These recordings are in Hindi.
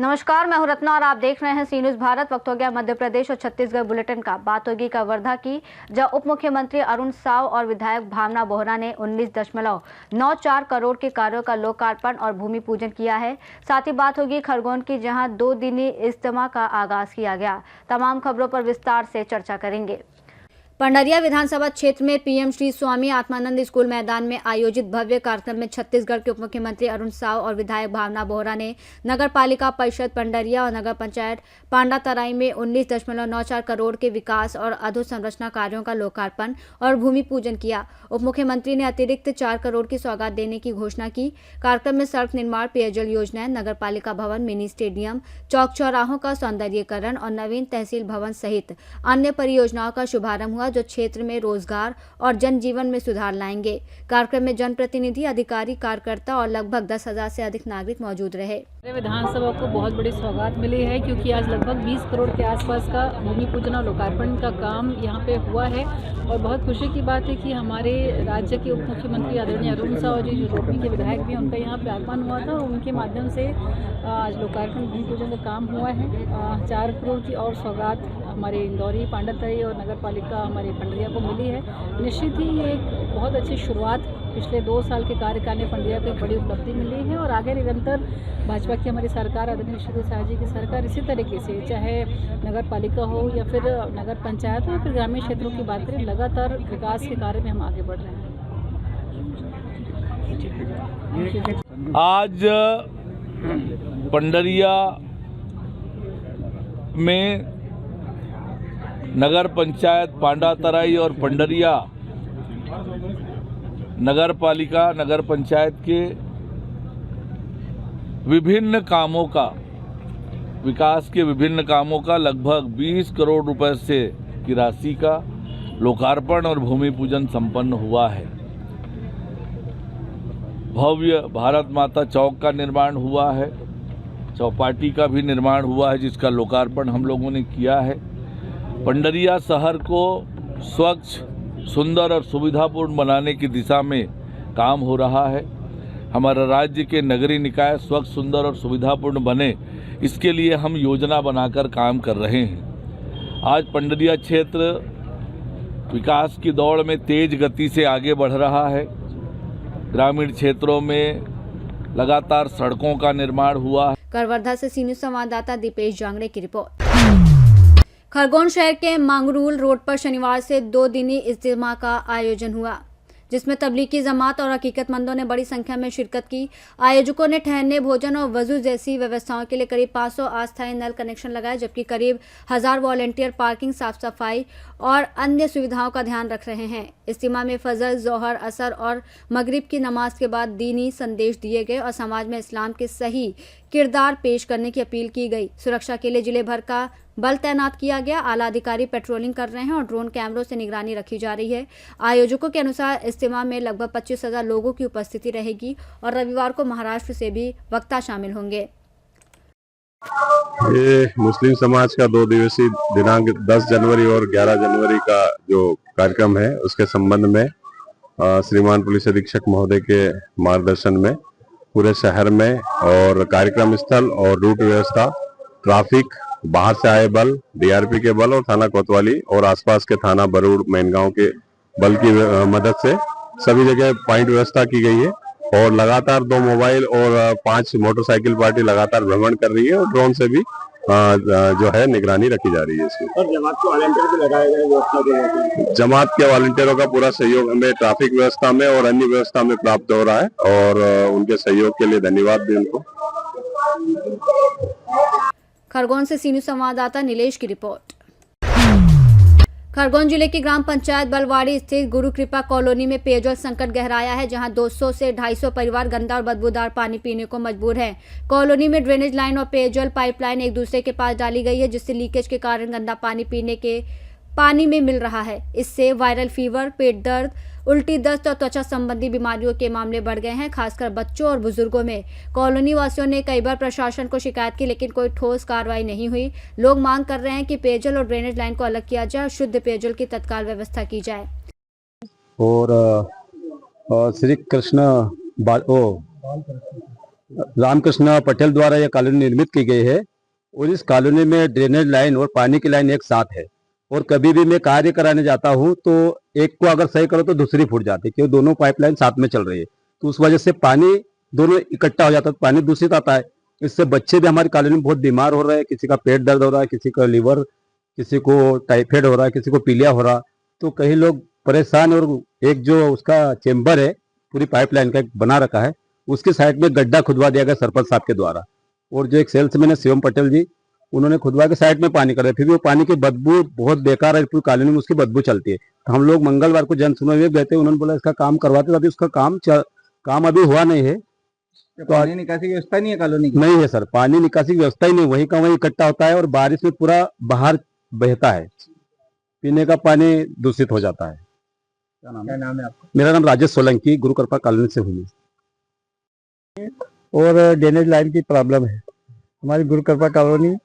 नमस्कार, मैं हूं रत्ना और आप देख रहे हैं सी न्यूज़ भारत। वक्त हो गया मध्य प्रदेश और छत्तीसगढ़ बुलेटिन का। बात होगी कवर्धा की, जहां उप मुख्यमंत्री अरुण साव और विधायक भावना बोहरा ने 19.94 करोड़ के कार्यों का लोकार्पण और भूमि पूजन किया है। साथ ही बात होगी खरगोन की, जहां 2 दिनी इज्तिमा का आगाज किया गया। तमाम खबरों पर विस्तार से चर्चा करेंगे। पंडरिया विधानसभा क्षेत्र में पीएम श्री स्वामी आत्मानंद स्कूल मैदान में आयोजित भव्य कार्यक्रम में छत्तीसगढ़ के उप मुख्यमंत्री अरुण साव और विधायक भावना बोहरा ने नगर पालिका परिषद पंडरिया और नगर पंचायत पांडातराई में 19.94 करोड़ के विकास और अधोसंरचना कार्यों का लोकार्पण और भूमि पूजन किया। उप मुख्यमंत्री ने अतिरिक्त 4 करोड़ की सौगात देने की घोषणा की। कार्यक्रम में सड़क निर्माण, पेयजल योजनाएं, नगर पालिका भवन, मिनी स्टेडियम, चौक चौराहों का सौंदर्यीकरण और नवीन तहसील भवन सहित अन्य परियोजनाओं का शुभारंभ हुआ, जो क्षेत्र में रोजगार और जनजीवन में सुधार लाएंगे। कार्यक्रम में जनप्रतिनिधि, अधिकारी, कार्यकर्ता और लगभग 10,000 से अधिक नागरिक मौजूद रहे। विधानसभा को बहुत बड़ी सौगात मिली है, क्योंकि आज लगभग 20 करोड़ के आसपास का भूमि पूजन और लोकार्पण का काम यहाँ पे हुआ है। और बहुत खुशी की बात है कि हमारे राज्य के उप मुख्यमंत्री आदरणीय अरुण साव जी, जो रोपनी के विधायक भी, उनका यहाँ पे आगमन हुआ था और उनके माध्यम से आज लोकार्पण भूमि पूजन का काम हुआ है। 4 करोड़ की और सौगात हमारे इंदौरी, पांडातराई और नगर पालिका हमारे पंडरिया को मिली है। निश्चित ही ये एक बहुत अच्छी शुरुआत पिछले 2 साल के कार्यकाल में पंडरिया को एक बड़ी उपलब्धि मिली है। और आगे निरंतर भाजपा की हमारी सरकार, आदरणीय श्री शाह जी की सरकार इसी तरीके से, चाहे नगर पालिका हो या फिर नगर पंचायत हो या फिर ग्रामीण क्षेत्रों की बात करें, लगातार विकास के कार्य में हम आगे बढ़ रहे हैं। आज पंडरिया में नगर पंचायत पांडातराई और पंडरिया नगर पालिका, नगर पंचायत के विभिन्न कामों का, विकास के विभिन्न कामों का लगभग 20 करोड़ रुपए से की राशि का लोकार्पण और भूमि पूजन संपन्न हुआ है। भव्य भारत माता चौक का निर्माण हुआ है, चौपाटी का भी निर्माण हुआ है, जिसका लोकार्पण हम लोगों ने किया है। पंडरिया शहर को स्वच्छ, सुंदर और सुविधापूर्ण बनाने की दिशा में काम हो रहा है। हमारा राज्य के नगरीय निकाय स्वच्छ, सुंदर और सुविधापूर्ण बने, इसके लिए हम योजना बनाकर काम कर रहे हैं। आज पंडरिया क्षेत्र विकास की दौड़ में तेज गति से आगे बढ़ रहा है। ग्रामीण क्षेत्रों में लगातार सड़कों का निर्माण हुआ है। कवर्धा से सी न्यूज़ संवाददाता दीपेश जांगड़े की रिपोर्ट। खरगोन शहर के मांगरूल रोड पर शनिवार से 2 दिनी इज्तिमा का आयोजन हुआ, जिसमें तबलीगी जमात और हकीकतमंदों ने बड़ी संख्या में शिरकत की। आयोजकों ने ठहरने, भोजन और वजू जैसी व्यवस्थाओं के लिए करीब 500 अस्थायी नल कनेक्शन लगाए, जबकि करीब 1000 वॉलंटियर पार्किंग, साफ सफाई और अन्य सुविधाओं का ध्यान रख रहे हैं। इज्तिमा में फजर, जोहर, असर और मगरिब की नमाज के बाद दीनी संदेश दिए गए और समाज में इस्लाम के सही किरदार पेश करने की अपील की गई। सुरक्षा के लिए जिले भर का बल तैनात किया गया। आला अधिकारी पेट्रोलिंग कर रहे हैं और ड्रोन कैमरों से निगरानी रखी जा रही है। आयोजकों के अनुसार इज्तिमा में लगभग 25,000 लोगों की उपस्थिति रहेगी और रविवार को महाराष्ट्र से भी वक्ता शामिल होंगे। ये मुस्लिम समाज का 2 दिवसीय दिनांक 10 जनवरी और 11 जनवरी का जो कार्यक्रम है, उसके संबंध में श्रीमान पुलिस अधीक्षक महोदय के मार्गदर्शन में पूरे शहर में और कार्यक्रम स्थल और रूट व्यवस्था, ट्रैफिक, बाहर से आए बल, डीआरपी के बल और थाना कोतवाली और आसपास के थाना बरूड़, मैनगांव के बल की मदद से सभी जगह पॉइंट व्यवस्था की गई है। और लगातार 2 मोबाइल और 5 मोटरसाइकिल पार्टी लगातार भ्रमण कर रही है और ड्रोन से भी जो है निगरानी रखी जा रही है इसमें। और जमात के वॉलंटियर भी लगाए गए व्यवस्था के, जमात के वॉलंटियरों का पूरा सहयोग हमें ट्रैफिक व्यवस्था में और अन्य व्यवस्था में प्राप्त हो रहा है और उनके सहयोग के लिए धन्यवाद भी उनको। खरगोन से सी न्यूज़ संवाददाता नीलेश की रिपोर्ट। खरगोन जिले की ग्राम पंचायत बलवाड़ी स्थित गुरु कृपा कॉलोनी में पेयजल संकट गहराया है, जहां 200 से 250 परिवार गंदा और बदबूदार पानी पीने को मजबूर हैं। कॉलोनी में ड्रेनेज लाइन और पेयजल पाइपलाइन एक दूसरे के पास डाली गई है, जिससे लीकेज के कारण गंदा पानी पीने के पानी में मिल रहा है। इससे वायरल फीवर, पेट दर्द, उल्टी, दस्त और त्वचा संबंधी बीमारियों के मामले बढ़ गए हैं, खासकर बच्चों और बुजुर्गों में। कॉलोनी वासियों ने कई बार प्रशासन को शिकायत की, लेकिन कोई ठोस कार्रवाई नहीं हुई। लोग मांग कर रहे हैं कि पेयजल और ड्रेनेज लाइन को अलग किया जाए और शुद्ध पेयजल की तत्काल व्यवस्था की जाए। और श्री कृष्ण रामकृष्ण पटेल द्वारा यह कॉलोनी निर्मित की गई है और इस कॉलोनी में ड्रेनेज लाइन और पानी की लाइन एक साथ है। और कभी भी मैं कार्य कराने जाता हूँ तो एक को अगर सही करो तो दूसरी फूट जाती है, क्योंकि दोनों पाइपलाइन साथ में चल रही है। तो उस वजह से पानी दोनों इकट्ठा हो जाता है, पानी दूषित आता है। इससे बच्चे भी हमारी कॉलोनी में बहुत बीमार हो रहे हैं, किसी का पेट दर्द हो रहा है, किसी का लीवर, किसी को टाइफाइड हो रहा है, किसी को पीलिया हो रहा। तो कई लोग परेशान। और एक जो उसका चेम्बर है पूरी पाइपलाइन का बना रखा है, उसकी साइड में गड्ढा खुदवा दिया गया सरपंच साहब के द्वारा। और जो एक सेल्समैन है शिवम पटेल जी, उन्होंने खुदवा के साइड में पानी कर दिया। फिर भी वो पानी की बदबू बहुत बेकार है, पूरी कॉलोनी में उसकी बदबू चलती है। तो हम लोग मंगलवार को जन सुनवाई में गए थे, उन्होंने बोला इसका काम करवाते, अभी उसका काम अभी हुआ नहीं है। तो पानी निकासी की व्यवस्था नहीं है कॉलोनी की? नहीं है सर, पानी निकासी की व्यवस्था ही नहीं, वहीं का वहीं इकट्ठा होता है और बारिश में पूरा बाहर बहता है, पीने का पानी दूषित हो जाता है। क्या नाम है आपका? मेरा नाम राजेश सोलंकी, गुरु कृपा कॉलोनी से हूँ। और ड्रेनेज लाइन की प्रॉब्लम है। हमारी गुरु कृपा कॉलोनी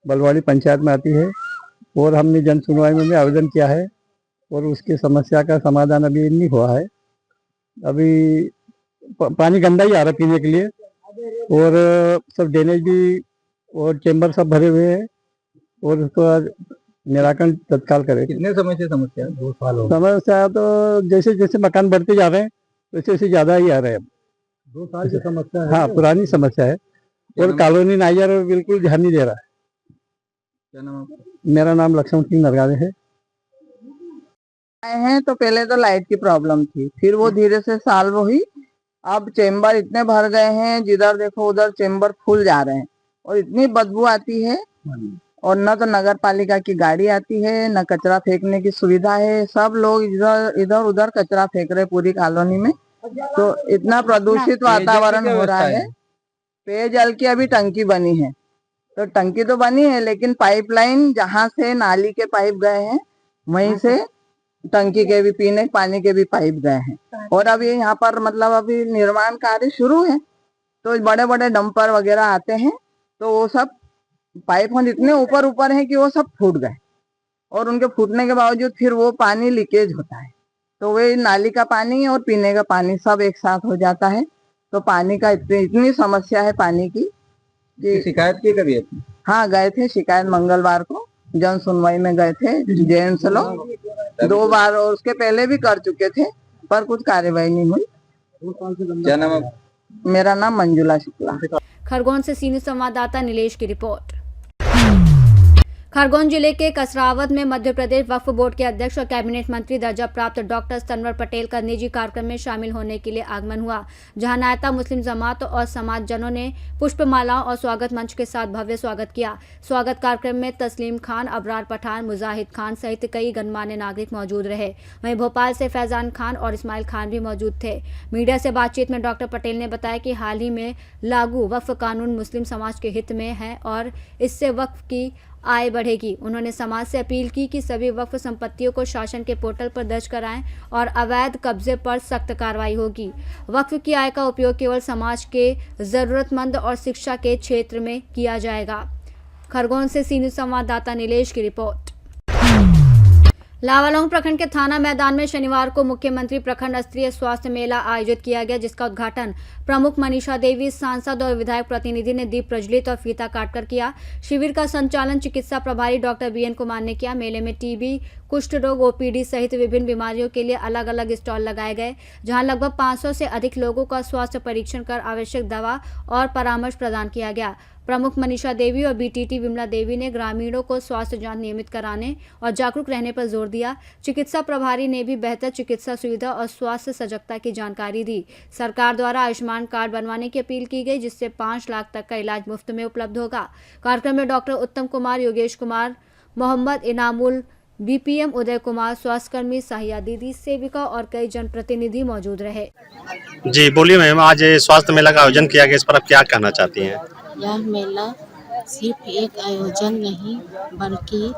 बलवाड़ी पंचायत में आती है और हमने जन सुनवाई में आवेदन किया है और उसकी समस्या का समाधान अभी नहीं हुआ है। अभी पानी गंदा ही आ रहा है पीने के लिए और सब ड्रेनेज भी और चेम्बर सब भरे हुए हैं और उसका निराकरण तत्काल करें। कितने समय से समस्या? 2 साल हो गए। समस्या तो जैसे जैसे मकान बढ़ते जा रहे हैं वैसे वैसे ज्यादा ही आ रहे हैं। 2 साल की समस्या है? हाँ, पुरानी समस्या है और कॉलोनी नाइजर बिल्कुल ध्यान नहीं दे रहा है। क्या नाम आपका? मेरा नाम लक्ष्मण सिंह नरगावे है। आए हैं तो पहले तो लाइट की प्रॉब्लम थी, फिर वो धीरे से सॉल्व हुई। अब चेम्बर इतने भर गए हैं, जिधर देखो उधर चेम्बर फूल जा रहे हैं और इतनी बदबू आती है। और न तो नगर पालिका की गाड़ी आती है, न कचरा फेंकने की सुविधा है। सब लोग इधर उधर कचरा फेंक रहे पूरी कॉलोनी में, तो इतना प्रदूषित वातावरण हो रहा है। पेयजल की अभी टंकी बनी है, तो टंकी तो बनी है लेकिन पाइपलाइन जहाँ से नाली के पाइप गए हैं वहीं से टंकी के भी, पीने पानी के भी पाइप गए हैं। और अभी यहाँ पर मतलब अभी निर्माण कार्य शुरू है, तो बड़े बड़े डंपर वगैरह आते हैं, तो वो सब पाइप इतने ऊपर हैं कि वो सब फूट गए और उनके फूटने के बावजूद फिर वो पानी लीकेज होता है। तो वे नाली का पानी और पीने का पानी सब एक साथ हो जाता है। तो पानी का इतनी समस्या है पानी की। शिकायत की कभी? हाँ, गए थे शिकायत, मंगलवार को जन सुनवाई में गए थे जेएंट्स लोग 2 बार, और उसके पहले भी कर चुके थे पर कुछ कार्यवाही नहीं हुई। क्या नाम है? मेरा नाम मंजुला शुक्ला। खरगोन से सीनियर संवाददाता नीलेश की रिपोर्ट। खरगोन जिले के कसरावद में मध्य प्रदेश वक्फ बोर्ड के अध्यक्ष और कैबिनेट मंत्री दर्जा प्राप्त डॉक्टर स्तनवर पटेल का निजी कार्यक्रम में शामिल होने के लिए आगमन हुआ, जहां नायता मुस्लिम जमात और समाजजनों ने पुष्पमालाओं और स्वागत मंच के साथ भव्य स्वागत किया। स्वागत कार्यक्रम में तस्लीम खान, अबरार पठान, मुजाहिद खान सहित कई गणमान्य नागरिक मौजूद रहे। वहीं भोपाल से फैजान खान और इस्माइल खान भी मौजूद थे। मीडिया से बातचीत में डॉक्टर पटेल ने बताया कि हाल ही में लागू वक्फ कानून मुस्लिम समाज के हित में है और इससे वक्फ की आय बढ़ेगी। उन्होंने समाज से अपील की कि सभी वक्फ संपत्तियों को शासन के पोर्टल पर दर्ज कराएं और अवैध कब्जे पर सख्त कार्रवाई होगी। वक्फ की आय का उपयोग केवल समाज के जरूरतमंद और शिक्षा के क्षेत्र में किया जाएगा। खरगोन से सीनियर संवाददाता नीलेश की रिपोर्ट। लावालौंग प्रखंड के थाना मैदान में शनिवार को मुख्यमंत्री प्रखंड स्तरीय स्वास्थ्य मेला आयोजित किया गया, जिसका उद्घाटन प्रमुख मनीषा देवी, सांसद और विधायक प्रतिनिधि ने दीप प्रज्वलित और फीता काटकर किया। शिविर का संचालन चिकित्सा प्रभारी डॉक्टर बीएन कुमार ने किया। मेले में टीबी, कुष्ठ रोग, ओपीडी सहित विभिन्न बीमारियों के लिए अलग अलग स्टॉल लगाए गए, जहां लगभग 500 से अधिक लोगों का स्वास्थ्य परीक्षण कर आवश्यक दवा और परामर्श प्रदान किया गया। प्रमुख मनीषा देवी और बीटीटी विमला देवी ने ग्रामीणों को स्वास्थ्य जांच नियमित कराने और जागरूक रहने पर जोर दिया। चिकित्सा प्रभारी ने भी बेहतर चिकित्सा सुविधा और स्वास्थ्य सजगता की जानकारी दी। सरकार द्वारा आयुष्मान कार्ड बनवाने की अपील की गई, जिससे 5 लाख तक का इलाज मुफ्त में उपलब्ध होगा। कार्यक्रम में डॉक्टर उत्तम कुमार, योगेश कुमार, मोहम्मद इनामुल, बीपीएम उदय कुमार, स्वास्थ्यकर्मी साहिया दीदी, सेविका और कई जनप्रतिनिधि मौजूद रहे। जी बोलिए मैम, आज स्वास्थ्य मेला का आयोजन किया गया, इस पर आप क्या कहना चाहती हैं? यह मेला सिर्फ एक आयोजन नहीं बल्कि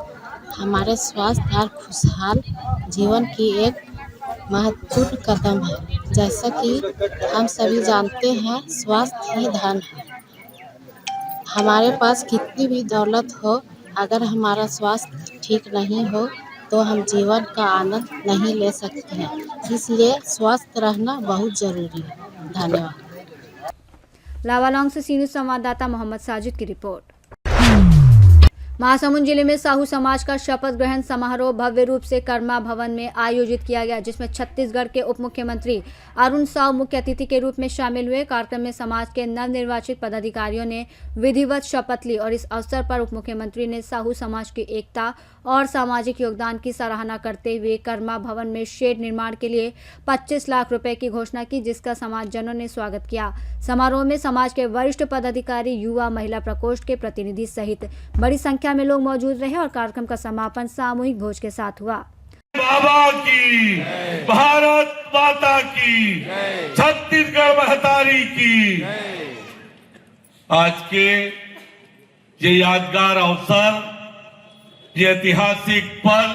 हमारे स्वास्थ्य और खुशहाल जीवन की एक महत्वपूर्ण कदम है। जैसा कि हम सभी जानते हैं, स्वास्थ्य ही धन है। हमारे पास कितनी भी दौलत हो, अगर हमारा स्वास्थ्य ठीक नहीं हो तो हम जीवन का आनंद नहीं ले सकते हैं। इसलिए स्वस्थ रहना बहुत जरूरी है। धन्यवाद। लावालौंग से सी न्यूज़ संवाददाता मोहम्मद साजिद की रिपोर्ट। महासमुंद जिले में साहू समाज का शपथ ग्रहण समारोह भव्य रूप से कर्मा भवन में आयोजित किया गया, जिसमें छत्तीसगढ़ के उप मुख्यमंत्री अरुण साव मुख्य अतिथि के रूप में शामिल हुए। कार्यक्रम में समाज के नवनिर्वाचित पदाधिकारियों ने विधिवत शपथ ली और इस अवसर पर उप मुख्यमंत्री ने साहू समाज की एकता और सामाजिक योगदान की सराहना करते हुए कर्मा भवन में शेड निर्माण के लिए 25 लाख रुपए की घोषणा की, जिसका समाजजनों ने स्वागत किया। समारोह में समाज के वरिष्ठ पदाधिकारी, युवा, महिला प्रकोष्ठ के प्रतिनिधि सहित बड़ी संख्या में लोग मौजूद रहे और कार्यक्रम का समापन सामूहिक भोज के साथ हुआ। बाबा की, भारत माता की, छत्तीसगढ़ महतारी की। आज के ये यादगार अवसर, ये ऐतिहासिक पल,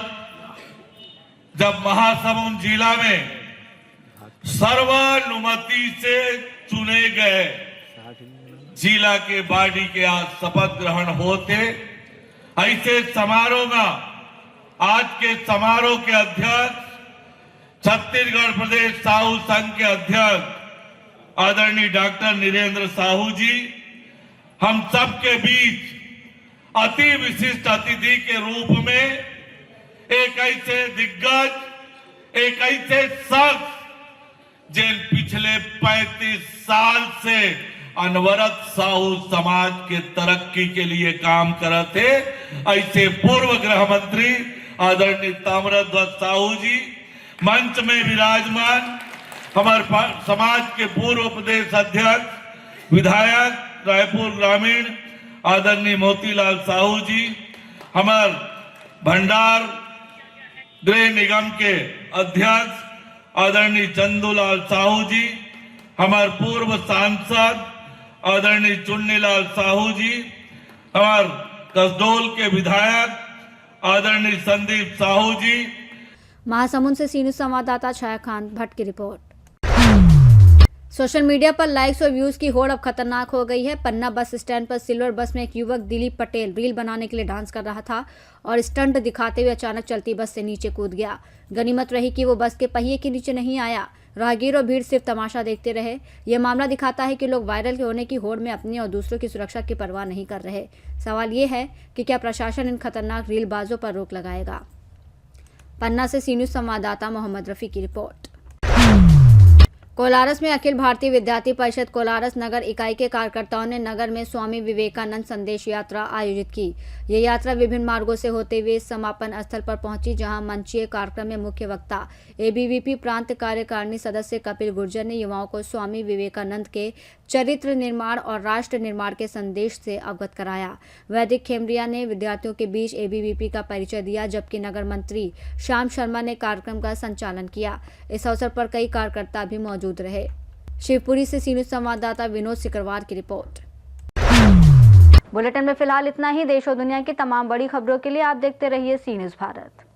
जब महासमुंद जिला में सर्वानुमति से चुने गए जिला के बाडी के आज शपथ ग्रहण होते, ऐसे समारोह में आज के समारोह के अध्यक्ष छत्तीसगढ़ प्रदेश साहू संघ के अध्यक्ष आदरणीय डॉक्टर नीरेंद्र साहू जी हम सबके बीच अति विशिष्ट अतिथि के रूप में एक ऐसे दिग्गज, एक ऐसे शख्स जिन पिछले 35 साल से अनवरत साहू समाज के तरक्की के लिए काम कर थे, ऐसे पूर्व गृह मंत्री आदरणीय ताम्रध्वज साहू जी मंच में विराजमान, हमारे समाज के पूर्व प्रदेश अध्यक्ष विधायक रायपुर ग्रामीण आदरणीय मोतीलाल साहू जी, हमारे भंडार गृह निगम के अध्यक्ष आदरणीय चंदूलाल साहू जी, हमारे पूर्व सांसद आदरणीय चुन्नीलाल साहू जी, हमारे कसडोल के विधायक आदरणीय संदीप साहू जी। महासमुंद से सी न्यूज़ संवाददाता छाया खान भट्ट की रिपोर्ट। सोशल मीडिया पर लाइक्स और व्यूज की होड़ अब खतरनाक हो गई है। पन्ना बस स्टैंड पर सिल्वर बस में एक युवक दिलीप पटेल रील बनाने के लिए डांस कर रहा था और स्टंट दिखाते हुए अचानक चलती बस से नीचे कूद गया। गनीमत रही कि वो बस के पहिए के नीचे नहीं आया। राहगीर और भीड़ सिर्फ तमाशा देखते रहे। यह मामला दिखाता है कि लोग वायरल होने की होड़ में अपनी और दूसरों की सुरक्षा की परवाह नहीं कर रहे। सवाल ये है कि क्या प्रशासन इन खतरनाक रीलबाजों पर रोक लगाएगा। पन्ना से सी न्यूज़ संवाददाता मोहम्मद रफी की रिपोर्ट। कोलारस में अखिल भारतीय विद्यार्थी परिषद कोलारस नगर इकाई के कार्यकर्ताओं ने नगर में स्वामी विवेकानंद संदेश यात्रा आयोजित की। ये यात्रा विभिन्न मार्गों से होते हुए समापन स्थल पर पहुंची, जहां मंचीय कार्यक्रम में मुख्य वक्ता एबीवीपी प्रांत कार्यकारिणी सदस्य कपिल गुर्जर ने युवाओं को स्वामी विवेकानंद के चरित्र निर्माण और राष्ट्र निर्माण के संदेश से अवगत कराया। वैदिक खेमरिया ने विद्यार्थियों के बीच एबीवीपी का परिचय दिया, जबकि नगर मंत्री श्याम शर्मा ने कार्यक्रम का संचालन किया। इस अवसर पर कई कार्यकर्ता भी मौजूद रहे। शिवपुरी से सी न्यूज़ संवाददाता विनोद सिकरवार की रिपोर्ट। बुलेटिन में फिलहाल इतना ही। देश और दुनिया की तमाम बड़ी खबरों के लिए आप देखते रहिए सी न्यूज़ भारत।